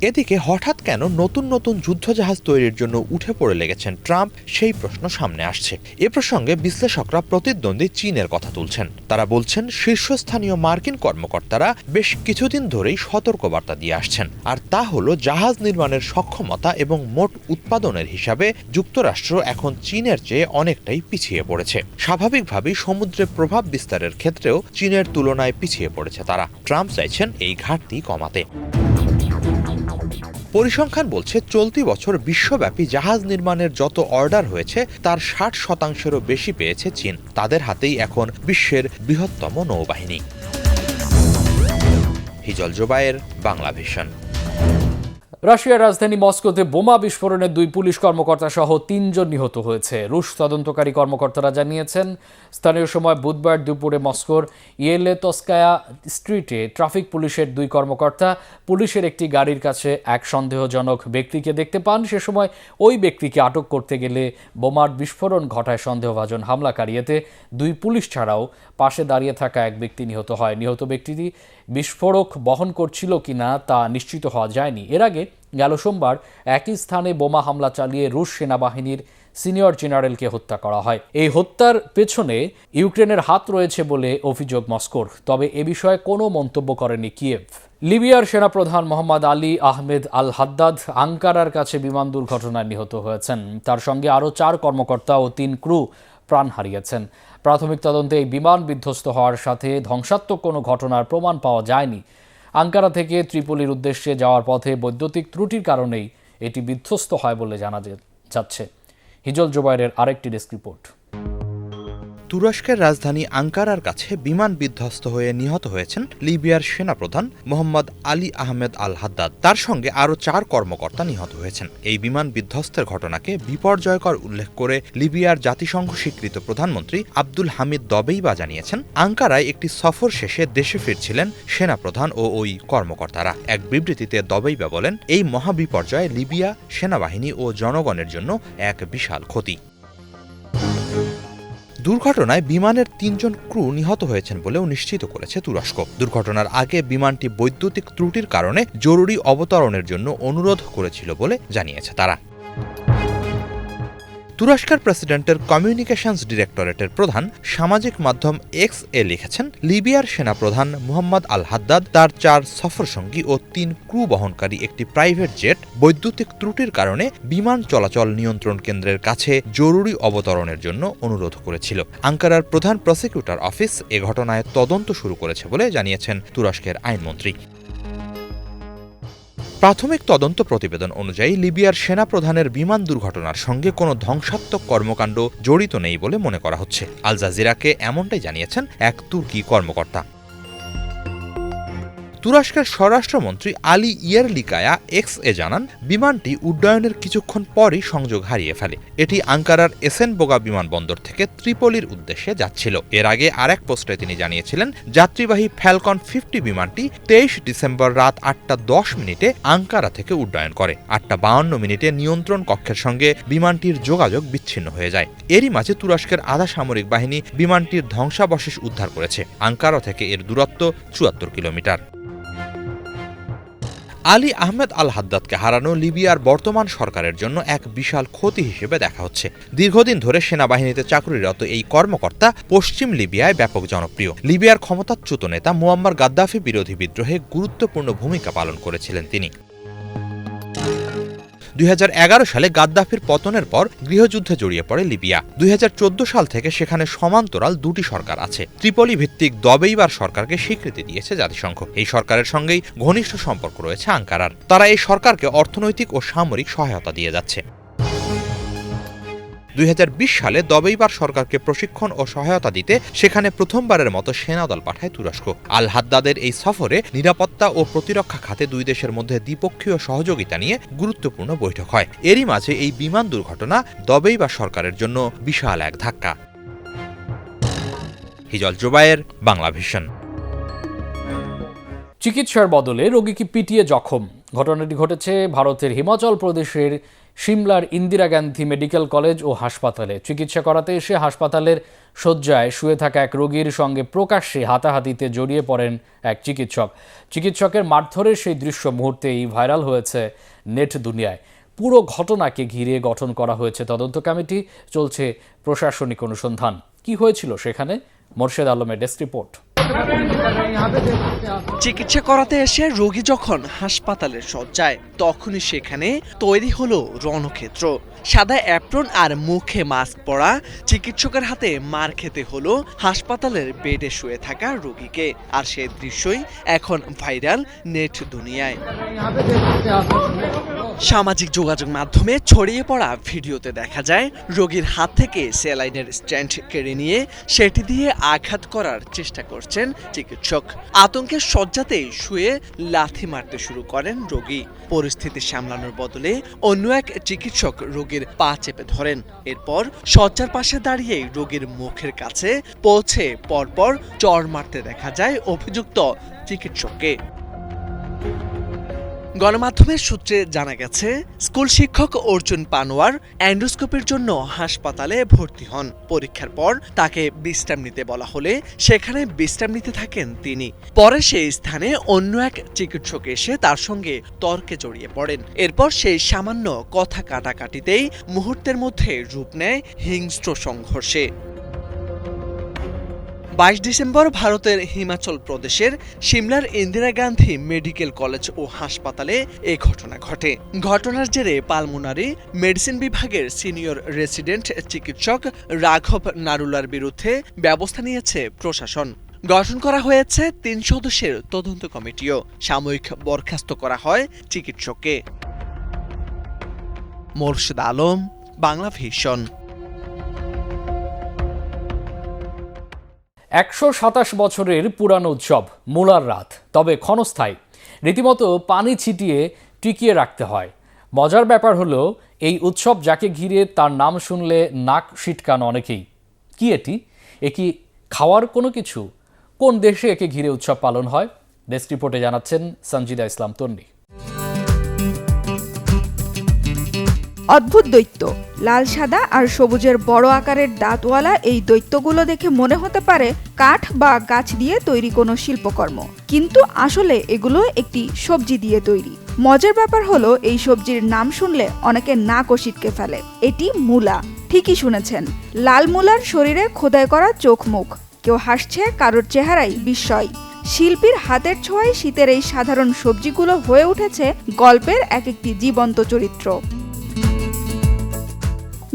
এদিকে হঠাৎ কেন নতুন নতুন যুদ্ধজাহাজ তৈরির জন্য উঠে পড়ে লেগেছেন ট্রাম্প, সেই প্রশ্ন সামনে আসছে। এ প্রসঙ্গে বিশ্লেষকরা প্রতিদ্বন্দ্বী চীনের কথা তুলছেন। তারা বলছেন, শীর্ষস্থানীয় মার্কিন কর্মকর্তারা বেশ কিছুদিন ধরেই সতর্কবার্তা দিয়ে আসছেন, আর তা হলো জাহাজ নির্মাণের সক্ষমতা এবং মোট উৎপাদনের হিসাবে যুক্তরাষ্ট্র এখন চীনের চেয়ে অনেকটাই পিছিয়ে পড়েছে। স্বাভাবিকভাবেই সমুদ্রে প্রভাব বিস্তারের ক্ষেত্রেও চীনের তুলনায় পিছিয়ে পড়েছে তারা। ট্রাম্প চাইছেন এই ঘাটতি কমাতে। পরিসংখ্যান বলছে, চলতি বছর বিশ্বব্যাপী জাহাজ নির্মাণের যত অর্ডার হয়েছে তার 60%-এরও বেশি পেয়েছে চীন। তাদের হাতেই এখন বিশ্বের বৃহত্তম নৌবাহিনী। হিজল জোবায়ের, বাংলা ভিশন। রাশিয়ার রাজধানী মস্কোতে বোমা বিস্ফোরণে 2 পুলিশ কর্মকর্তা সহ 3 জন নিহত হয়েছে। রুশ তদন্তকারী কর্মকর্তারা জানিয়েছেন, স্থানীয় সময় বুধবার দুপুরে মস্কোর ইয়েলেতস্কায়া স্ট্রিটে ট্রাফিক পুলিশের 2 কর্মকর্তা পুলিশের একটি গাড়ির কাছে এক সন্দেহজনক ব্যক্তিকে দেখতে পান। সে সময় ওই ব্যক্তিকে আটক করতে গেলে বোমার বিস্ফোরণ ঘটায় সন্দেহভাজন হামলাকারী। এতে 2 পুলিশ ছাড়াও পাশে দাঁড়িয়ে থাকা এক ব্যক্তি নিহত হয়। নিহত ব্যক্তিটি বিস্ফোরক বহন করছিল কিনা তা নিশ্চিত হওয়া যায়নি। এর আগে গেল সোমবার একই স্থানে বোমা হামলা চালিয়ে রুশ সেনাবাহিনীর সিনিয়র জেনারেলকে হত্যা করা হয়। এই হত্যার পেছনে ইউক্রেনের হাত রয়েছে বলে অভিযোগ মস্কোর, তবে এ বিষয়ে কোনো মন্তব্য করেনি কিয়েভ। লিবিয়ার সেনাপ্রধান মোহাম্মদ আলী আহমেদ আল হাদ্দাদ আঙ্কারার কাছে বিমান দুর্ঘটনায় নিহত হয়েছেন। তার সঙ্গে আরও 4 কর্মকর্তা ও 3 ক্রু প্রাণ হারিয়েছেন। প্রাথমিক তদন্তে এই বিমান বিধ্বস্ত হওয়ার সাথে ধ্বংসাত্মক কোনো ঘটনার প্রমাণ পাওয়া যায়নি। আঙ্কারা থেকে ত্রিপোলির উদ্দেশ্যে যাওয়ার পথে বৈদ্যুতিক ত্রুটির কারণেই এটি বিধ্বস্ত হয় বলে জানা যাচ্ছে। হিজল জোবায়ের আরেকটি ডেস্ক রিপোর্ট। তুরস্কের রাজধানী আঙ্কারার কাছে বিমান বিধ্বস্ত হয়ে নিহত হয়েছেন লিবিয়ার সেনাপ্রধান মোহাম্মদ আলী আহমেদ আল হাদ্দাদ। তার সঙ্গে আরও 4 কর্মকর্তা নিহত হয়েছেন। এই বিমান বিধ্বস্তের ঘটনাকে বিপর্যয়কর উল্লেখ করে লিবিয়ার জাতিসংঘ স্বীকৃত প্রধানমন্ত্রী আব্দুল হামিদ দবেইবা জানিয়েছেন, আঙ্কারায় একটি সফর শেষে দেশে ফিরছিলেন সেনাপ্রধান ও ওই কর্মকর্তারা। এক বিবৃতিতে দবেইবা বলেন, এই মহাবিপর্যয় লিবিয়া, সেনাবাহিনী ও জনগণের জন্য এক বিশাল ক্ষতি। দুর্ঘটনায় বিমানের 3 জন ক্রু নিহত হয়েছেন বলেও নিশ্চিত করেছে তুরস্ক। দুর্ঘটনার আগে বিমানটি বৈদ্যুতিক ত্রুটির কারণে জরুরি অবতরণের জন্য অনুরোধ করেছিল বলে জানিয়েছে তারা। তুরস্কের প্রেসিডেন্টের কমিউনিকেশনস ডিরেক্টরেটের প্রধান সামাজিক মাধ্যম এক্স এ লিখেছেন, লিবিয়ার সেনাপ্রধান মুহাম্মদ আল হাদ্দাদ তার 4 সফরসঙ্গী ও 3 ক্রু বহনকারী একটি প্রাইভেট জেট বৈদ্যুতিক ত্রুটির কারণে বিমান চলাচল নিয়ন্ত্রণ কেন্দ্রের কাছে জরুরি অবতরণের জন্য অনুরোধ করেছিল। আঙ্কারার প্রধান প্রসিকিউটর অফিস এ ঘটনায় তদন্ত শুরু করেছে বলে জানিয়েছেন তুরস্কের আইনমন্ত্রী। প্রাথমিক তদন্ত প্রতিবেদন অনুযায়ী লিবিয়ার সেনাপ্রধানের বিমান দুর্ঘটনার সঙ্গে কোনো ধ্বংসাত্মক কর্মকাণ্ড জড়িত নেই বলে মনে করা হচ্ছে। আল জাজিরাকে এমনটাই জানিয়েছেন এক তুর্কি কর্মকর্তা। তুরস্কের স্বরাষ্ট্রমন্ত্রী আলী ইয়ারলিকায়া এক্স-এ জানান, বিমানটি উড্ডয়নের কিছুক্ষণ পরই সংযোগ হারিয়ে ফেলে। এটি আঙ্কারার এসেনবোগা বিমানবন্দর থেকে ত্রিপোলির উদ্দেশ্যে যাচ্ছিল। এর আগে আরেক পোস্টে তিনি জানিয়েছিলেন, যাত্রীবাহী ফ্যালকন 50 বিমানটি 23 ডিসেম্বর রাত 8:10 আঙ্কারা থেকে উড্ডয়ন করে। 8:52 নিয়ন্ত্রণ কক্ষের সঙ্গে বিমানটির যোগাযোগ বিচ্ছিন্ন হয়ে যায়। এরই মাঝে তুরস্কের আধা সামরিক বাহিনী বিমানটির ধ্বংসাবশেষ উদ্ধার করেছে। আঙ্কারা থেকে এর দূরত্ব 74 কিলোমিটার। আলী আহমেদ আল হাদ্দাদকে হারানো লিবিয়ার বর্তমান সরকারের জন্য এক বিশাল ক্ষতি হিসেবে দেখা হচ্ছে। দীর্ঘদিন ধরে সেনাবাহিনীতে চাকরিরত এই কর্মকর্তা পশ্চিম লিবিয়ায় ব্যাপক জনপ্রিয়। লিবিয়ার ক্ষমতাচ্যুত নেতা মুয়াম্মার গাদ্দাফি বিরোধী বিদ্রোহে গুরুত্বপূর্ণ ভূমিকা পালন করেছিলেন তিনি। 2011 সালে গাদ্দাফির পতনের পর গৃহযুদ্ধে জড়িয়ে পড়ে লিবিয়া। 2014 সাল থেকে সেখানে সমান্তরাল দুটি সরকার আছে। ত্রিপলি ভিত্তিক দবেইবার সরকারকে স্বীকৃতি দিয়েছে জাতিসংঘ। এই সরকারের সঙ্গেই ঘনিষ্ঠ সম্পর্ক রয়েছে আঙ্কারার। তারা এই সরকারকে অর্থনৈতিক ও সামরিক সহায়তা দিয়ে যাচ্ছে। 2020 সালে দবেইবার সরকারকে প্রশিক্ষণ ও সহায়তা দিতে সেখানে প্রথমবারের মতো সেনাদল পাঠায় তুরস্ক। আল হাদ্দাদের এই সফরে নিরাপত্তা ও প্রতিরক্ষা খাতে দুই দেশের মধ্যে দ্বিপক্ষীয় সহযোগিতা নিয়ে গুরুত্বপূর্ণ বৈঠক হয়। এরই মাঝে এই বিমান দুর্ঘটনা দবেইবার সরকারের জন্য বিশাল এক ধাক্কা। হিজল জুবায়ের, বাংলা ভিশন। চিকিৎসার বদলে রোগীকে পিটিয়ে জখম। ঘটনাটি ঘটেছে ভারতের হিমাচল প্রদেশের সিমলার ইন্দিরা গান্ধী মেডিকেল কলেজ ও হাসপাতালে। চিকিৎসা করাতে এসে হাসপাতালের শয্যায় শুয়ে থাকা এক রোগীর সঙ্গে প্রকাশ্যে হাতাহাতিতে জড়িয়ে পড়েন এক চিকিৎসক। চিকিৎসকের মারধরের সেই দৃশ্য মুহূর্তেই ভাইরাল হয়েছে নেট দুনিয়ায়। পুরো ঘটনাকে ঘিরে গঠন করা হয়েছে তদন্ত কমিটি, চলছে প্রশাসনিক অনুসন্ধান। কি হয়েছিল সেখানে? মোর্শেদ আলমের ডেস্ক রিপোর্ট। চিকিৎসা করাতে এসে রোগী যখন হাসপাতালের শয্যায়, তখনই সেখানে তৈরি হলো রণক্ষেত্র। সাদা অ্যাপ্রন আর মুখে মাস্ক পরা চিকিৎসকের হাতে মার খেতে হলো হাসপাতালের বেডে শুয়ে থাকা রোগীকে। আর সেই দৃশ্যই এখন ভাইরাল নেট দুনিয়ায়। সামাজিক যোগাযোগ মাধ্যমে ছড়িয়ে পড়া ভিডিওতে দেখা যায় রোগীর হাত থেকে স্যালাইনের স্ট্যান্ড কেড়ে নিয়ে সেটি দিয়ে আঘাত করার চেষ্টা করছেন চিকিৎসক। আতঙ্কের শয্যাতেই শুয়ে লাথি মারতে শুরু করেন রোগী। পরিস্থিতি সামলানোর বদলে অন্য এক চিকিৎসক রোগীর পা চেপে ধরেন। এরপর শয্যার পাশে দাঁড়িয়ে রোগীর মুখের কাছে পৌঁছে পরপর চড় মারতে দেখা যায় অভিযুক্ত চিকিৎসককে। গণমাধ্যমের সূত্রে জানা গেছে, স্কুল শিক্ষক অর্জুন পানোয়ার এন্ডোস্কোপির জন্য হাসপাতালে ভর্তি হন। পরীক্ষার পর তাকে বিশ্রাম নিতে বলা হলে সেখানে বিশ্রাম নিতে থাকেন তিনি। পরে সেই স্থানে অন্য এক চিকিৎসক এসে তার সঙ্গে তর্কে জড়িয়ে পড়েন। এরপর সেই সামান্য কথা কাটাকাটিতেই মুহূর্তের মধ্যে রূপ নেয় হিংস্র সংঘর্ষে। 22 ডিসেম্বর ভারতের হিমাচল প্রদেশের সিমলার ইন্দিরা গান্ধী মেডিকেল কলেজ ও হাসপাতালে এ ঘটনা ঘটে। ঘটনার জেরে পালমোনারি মেডিসিন বিভাগের সিনিয়র রেসিডেন্ট চিকিৎসক রাঘব নারুলার বিরুদ্ধে ব্যবস্থা নিয়েছে প্রশাসন। গঠন করা হয়েছে 3 সদস্যের তদন্ত কমিটিও। সাময়িক বরখাস্ত করা হয় চিকিৎসককে। মোর্শেদ আলম, বাংলা ভিশন। 127 বছরের পুরানো উৎসব মূলার রাত, তবে ক্ষণস্থায়ী। রীতিমতো পানি ছিটিয়ে টিকিয়ে রাখতে হয়। মজার ব্যাপার হলো, এই উৎসব যাকে ঘিরে তার নাম শুনলে নাক সিটকান অনেকেই। কি এটি? এ কি খাওয়ার কোনো কিছু? কোন দেশে একে ঘিরে উৎসব পালন হয়? ডেস্ক রিপোর্টে জানাচ্ছেন সঞ্জিদা ইসলাম তন্নি। অদ্ভুত দৈত্য, লাল সাদা আর সবুজের বড় আকারের দাঁতওয়ালা এই দৈত্যগুলো দেখে মনে হতে পারে কাঠ বা গাছ দিয়ে তৈরি কোনো শিল্পকর্ম, কিন্তু আসলে এগুলো একটি সবজি দিয়ে তৈরি। মজার ব্যাপার হলো, এই সবজির নাম শুনলে অনেকে নাকও সিটকে ফেলে। এটি মূলা। ঠিকই শুনেছেন, লাল মূলার শরীরে খোদাই করা চোখ মুখ। কেউ হাসছে, কারোর চেহারায় বিস্ময়। শিল্পীর হাতের ছোঁয়ায় শীতের এই সাধারণ সবজিগুলো হয়ে উঠেছে গল্পের এক একটি জীবন্ত চরিত্র।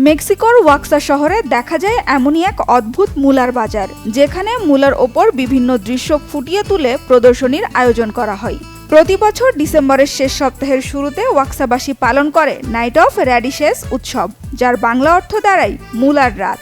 মেক্সিকোর ওয়াক্সা শহরে দেখা যায় এমনই এক অদ্ভুত মূলার বাজার, যেখানে মূলার ওপর বিভিন্ন দৃশ্য ফুটিয়ে তুলে প্রদর্শনীর আয়োজন করা হয়। প্রতি বছর ডিসেম্বরের শেষ সপ্তাহের শুরুতে ওয়াক্সাবাসী পালন করে নাইট অফ র্যাডিশেস উৎসব, যার বাংলা অর্থ দাঁড়ায় মূলার রাত।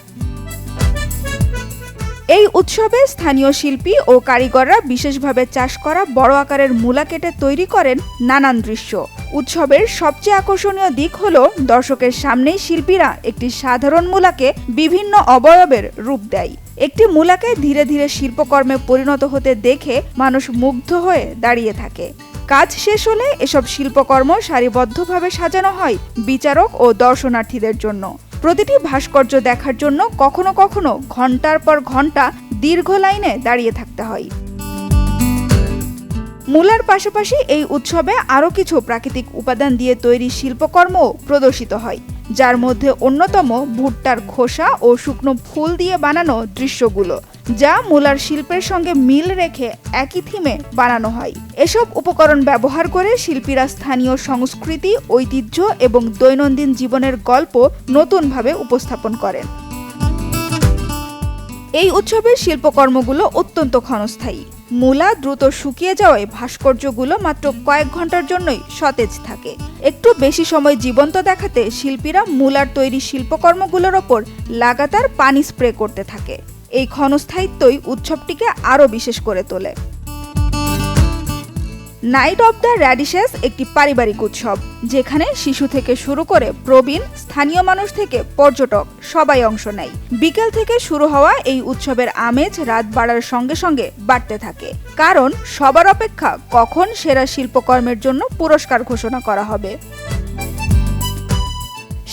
এই উৎসবে স্থানীয় শিল্পী ও কারিগররা বিশেষভাবে চাষ করা বড় আকারের মূলা কেটে তৈরি করেন নানান দৃশ্য। উৎসবের সবচেয়ে আকর্ষণীয় দিক হলো দর্শকের সামনেই শিল্পীরা একটি সাধারণ মূলাকে বিভিন্ন অবয়বের রূপ দেয়। একটি মূলাকে ধীরে ধীরে শিল্পকর্মে পরিণত হতে দেখে মানুষ মুগ্ধ হয়ে দাঁড়িয়ে থাকে। কাজ শেষ হলে এসব শিল্পকর্ম সারিবদ্ধভাবে সাজানো হয় বিচারক ও দর্শনার্থীদের জন্য। প্রতিটি ভাস্কর্য দেখার জন্য কখনো কখনো ঘন্টার পর ঘন্টা দীর্ঘ লাইনে দাঁড়িয়ে থাকতে হয়। মূলার পাশাপাশি এই উৎসবে আরও কিছু প্রাকৃতিক উপাদান দিয়ে তৈরি শিল্পকর্ম প্রদর্শিত হয়, যার মধ্যে অন্যতম ভুট্টার খোসা ও শুকনো ফুল দিয়ে বানানো দৃশ্যগুলো, যা মূলার শিল্পের সঙ্গে মিল রেখে একই থিমে বানানো হয়। এসব উপকরণ ব্যবহার করে শিল্পীরা স্থানীয় সংস্কৃতি, ঐতিহ্য এবং দৈনন্দিন জীবনের গল্প নতুনভাবে উপস্থাপন করেন। এই উৎসবের শিল্পকর্মগুলো অত্যন্ত ক্ষণস্থায়ী। মূলা দ্রুত শুকিয়ে যাওয়ায় ভাস্কর্যগুলো মাত্র কয়েক ঘন্টার জন্যই সতেজ থাকে। একটু বেশি সময় জীবন্ত দেখাতে শিল্পীরা মূলার তৈরি শিল্পকর্মগুলোর ওপর লাগাতার পানি স্প্রে করতে থাকে। এই ক্ষণস্থায়িত্বই উৎসবটিকে আরও বিশেষ করে তোলে। নাইট অব দ্য র্যাডিশেস একটি পারিবারিক উৎসব, যেখানে শিশু থেকে শুরু করে প্রবীণ, স্থানীয় মানুষ থেকে পর্যটক সবাই অংশ নেয়। বিকেল থেকে শুরু হওয়া এই উৎসবের আমেজ রাত বাড়ার সঙ্গে সঙ্গে বাড়তে থাকে, কারণ সবার অপেক্ষা কখন সেরা শিল্পকর্মের জন্য পুরস্কার ঘোষণা করা হবে।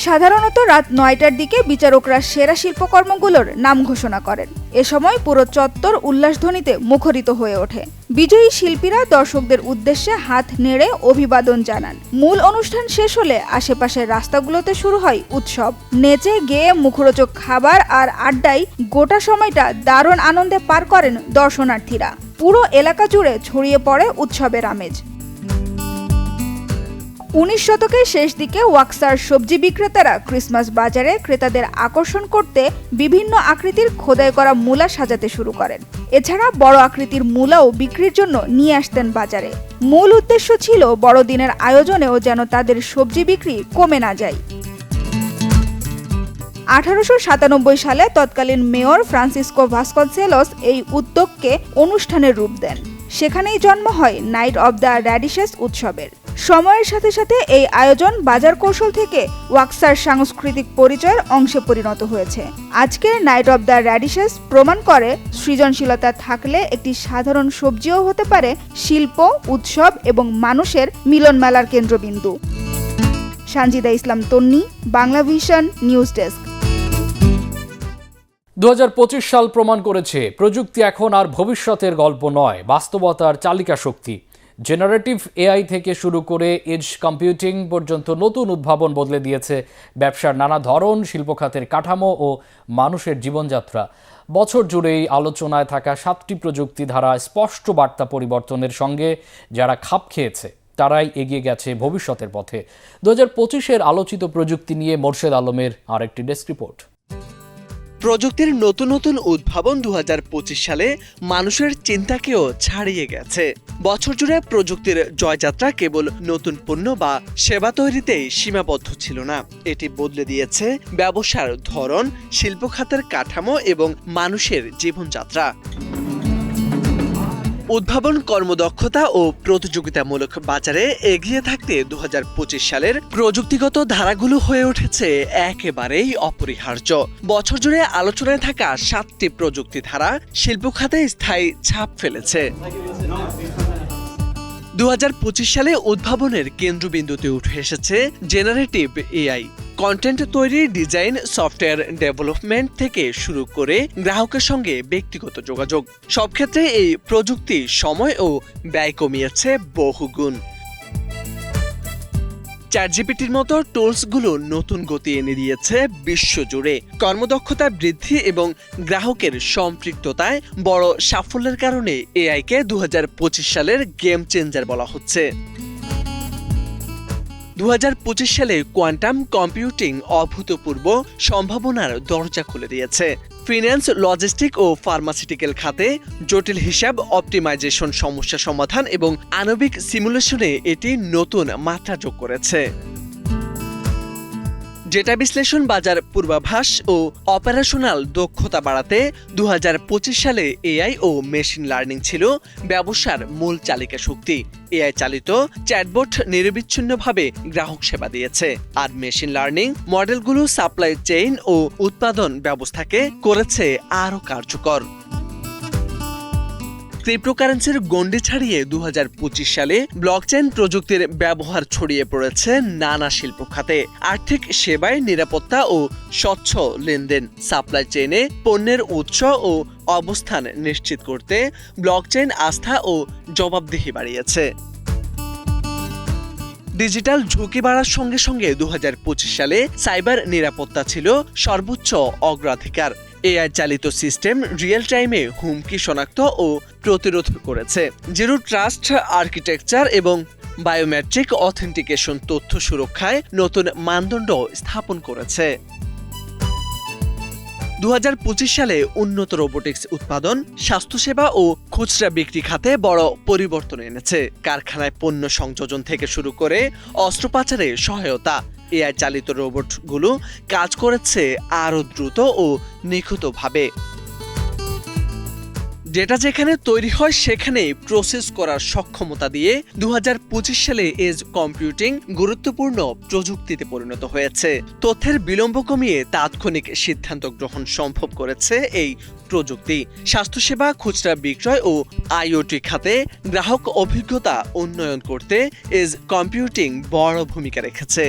সাধারণত রাত 9টার দিকে বিচারকরা সেরা শিল্পকর্মগুলোর নাম ঘোষণা করেন। এ সময় পুরো চত্বর উল্লাসধ্বনিতে মুখরিত হয়ে ওঠে। বিজয়ী শিল্পীরা দর্শকদের উদ্দেশ্যে হাত নেড়ে অভিবাদন জানান। মূল অনুষ্ঠান শেষ হলে আশেপাশের রাস্তাগুলোতে শুরু হয় উৎসব। নেচে গেয়ে মুখরোচক খাবার আর আড্ডায় গোটা সময়টা দারুণ আনন্দে পার করেন দর্শনার্থীরা। পুরো এলাকা জুড়ে ছড়িয়ে পড়ে উৎসবের আমেজ। 19 শতকের শেষ দিকে ওয়াক্সার সবজি বিক্রেতারা ক্রিসমাস বাজারে ক্রেতাদের আকর্ষণ করতে বিভিন্ন আকৃতির খোদাই করা মূলা সাজাতে শুরু করেন। এছাড়া বড় আকৃতির মূলাও বিক্রির জন্য নিয়ে আসতেন বাজারে। মূল উদ্দেশ্য ছিল বড়দিনের আয়োজনেও যেন তাদের সবজি বিক্রি কমে না যায়। 1897 সালে তৎকালীন মেয়র ফ্রান্সিসকো ভাসকনসেলোস এই উদ্যোগকে অনুষ্ঠানের রূপ দেন। সেখানেই জন্ম হয় নাইট অব দ্য র্যাডিশেস উৎসবের। সময়ের সাথে সাথে এই আয়োজন বাজার কৌশল থেকে ওয়াক্সার সাংস্কৃতিক পরিচয়ের অংশে পরিণত হয়েছে। আজকের নাইট অব দ্য র্যাডিশেস প্রমাণ করে সৃজনশীলতা থাকলে একটি সাধারণ সবজিও হতে পারে শিল্প, উৎসব এবং মানুষের মিলন মেলার কেন্দ্রবিন্দু। সানজিদা ইসলাম তন্নি, বাংলা ভিশন নিউজ ডেস্ক। 2025 সাল প্রমাণ করেছে প্রযুক্তি এখন আর ভবিষ্যতের গল্প নয়, বাস্তবতার চালিকা শক্তি। জেনারেটিভ এআই থেকে শুরু করে এজ কম্পিউটিং পর্যন্ত নতুন উদ্ভাবন বদলে দিয়েছে ব্যবসার নানা ধরন, শিল্পখাতের কাঠামো ও মানুষের জীবনযাত্রা। বছর জুড়েই আলোচনায় থাকা 7টি প্রযুক্তি ধারা স্পষ্ট বার্তা পরিবর্তনের সঙ্গে যারা খাপ খেয়েছে তারাই এগিয়ে গেছে ভবিষ্যতের পথে। 2025-এর আলোচিত প্রযুক্তি নিয়ে মোর্শেদ আলমের আরেকটি ডেস্ক রিপোর্ট। প্রযুক্তির নতুন নতুন উদ্ভাবন 2025 সালে মানুষের চিন্তাকেও ছাড়িয়ে গেছে। বছর জুড়ে প্রযুক্তির জয়যাত্রা কেবল নতুন পণ্য বা সেবা তৈরিতেই সীমাবদ্ধ ছিল না, এটি বদলে দিয়েছে ব্যবসার ধরন, শিল্প খাতের কাঠামো এবং মানুষের জীবনযাত্রা। উদ্ভাবন, কর্মদক্ষতা ও প্রতিযোগিতামূলক বাজারে এগিয়ে থাকতে 2025 সালের প্রযুক্তিগত ধারাগুলো হয়ে উঠেছে একেবারেই অপরিহার্য। বছর জুড়ে আলোচনায় থাকা 7টি প্রযুক্তি ধারা শিল্প খাতে স্থায়ী ছাপ ফেলেছে। 2025 সালে উদ্ভাবনের কেন্দ্রবিন্দুতে উঠে এসেছে জেনারেটিভ এআই। কন্টেন্ট তৈরি, ডিজাইন, সফটওয়্যার ডেভেলপমেন্ট থেকে শুরু করে গ্রাহকের সঙ্গে ব্যক্তিগত যোগাযোগ, সব ক্ষেত্রে এই প্রযুক্তি সময় ও ব্যয় কমিয়েছে বহুগুণ। চ্যাটজিপিটির মতো টুলসগুলো নতুন গতি এনে দিয়েছে বিশ্বজুড়ে। কর্মদক্ষতা বৃদ্ধি এবং গ্রাহকের সম্পৃক্ততায় বড় সাফল্যের কারণে এআইকে 2025 সালের গেম চেঞ্জার বলা হচ্ছে। 2025 সালে কোয়ান্টাম কম্পিউটিং অভূতপূর্ব সম্ভাবনার দরজা খুলে দিয়েছে। ফিন্যান্স, লজিস্টিক ও ফার্মাসিউটিক্যাল খাতে জটিল হিসাব, অপটিমাইজেশন, সমস্যা সমাধান এবং আণবিক সিমুলেশনে এটি নতুন মাত্রা যোগ করেছে। ডেটা বিশ্লেষণ, বাজার পূর্বাভাস ও অপারেশনাল দক্ষতা বাড়াতে 2025 সালে এআই ও মেশিন লার্নিং ছিল ব্যবসার মূল চালিকা শক্তি। এআই চালিত চ্যাটবট নিরবিচ্ছিন্নভাবে গ্রাহক সেবা দিয়েছে, আর মেশিন লার্নিং মডেলগুলো সাপ্লাই চেইন ও উৎপাদন ব্যবস্থাকে করেছে আরও কার্যকর। ক্রিপ্টোকারেন্সির গণ্ডি ছাড়িয়ে 2025 সালে ব্লকচেইন প্রযুক্তির ব্যবহার ছড়িয়ে পড়েছে নানা শিল্প খাতে। আর্থিক সেবায় নিরাপত্তা ও স্বচ্ছ লেনদেন, সাপ্লাই চেইনে পণ্যের উৎস ও অবস্থান নিশ্চিত করতে ব্লকচেইন আস্থা ও জবাবদিহি বাড়িয়েছে। ডিজিটাল ঝুঁকি বাড়ার সঙ্গে সঙ্গে 2025 সালে সাইবার নিরাপত্তা ছিল সর্বোচ্চ অগ্রাধিকার। এআই চালিত সিস্টেম রিয়েল টাইমে হুমকি শনাক্ত ও প্রতিরোধ করেছে। জিরো ট্রাস্ট আর্কিটেকচার এবং বায়োমেট্রিক অথেন্টিকেশন তথ্য সুরক্ষায় নতুন মানদণ্ড স্থাপন করেছে। 2025 সালে উন্নত রোবোটিক্স উৎপাদন, স্বাস্থ্যসেবা ও খুচরা বিক্রি খাতে বড় পরিবর্তন এনেছে। কারখানায় পণ্য সংযোজন থেকে শুরু করে অস্ত্রোপচারে সহায়তা, এআই চালিত রোবটগুলো কাজ করেছে আরও দ্রুত ও নিখুঁতভাবে। ডেটা যেখানে তৈরি হয় সেখানেই প্রসেস করার সক্ষমতা দিয়ে 2025 সালে এজ কম্পিউটিং গুরুত্বপূর্ণ প্রযুক্তিতে পরিণত হয়েছে। তথ্যের বিলম্ব কমিয়ে তাৎক্ষণিক সিদ্ধান্ত গ্রহণ সম্ভব করেছে এই প্রযুক্তি। স্বাস্থ্যসেবা, খুচরা বিক্রয় ও আইওটি খাতে গ্রাহক অভিজ্ঞতা উন্নয়ন করতে এজ কম্পিউটিং বড় ভূমিকা রেখেছে।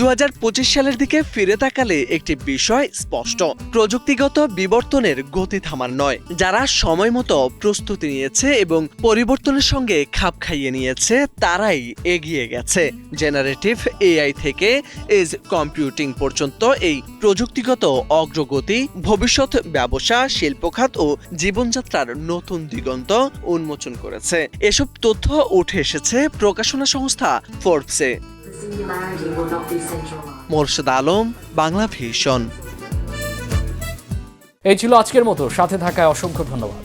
2025 সালের দিকে ফিরে তাকালে একটি বিষয় স্পষ্ট, প্রযুক্তিগত বিবর্তনের গতি থামার নয়। যারা সময় মতো প্রস্তুতি নিয়েছে এবং পরিবর্তনের সঙ্গে খাপ খাইয়ে নিয়েছে তারাই এগিয়ে গেছে। জেনারেটিভ এআই থেকে এজ কম্পিউটিং পর্যন্ত এই প্রযুক্তিগত অগ্রগতি ভবিষ্যৎ ব্যবসা, শিল্পখাত ও জীবনযাত্রার নতুন দিগন্ত উন্মোচন করেছে। এসব তথ্য উঠে এসেছে প্রকাশনা সংস্থা ফোর্বসে। মোরশেদ আলম, বাংলা ভিশন। এই ছিল আজকের মতো, সাথে থাকায় অসংখ্য ধন্যবাদ।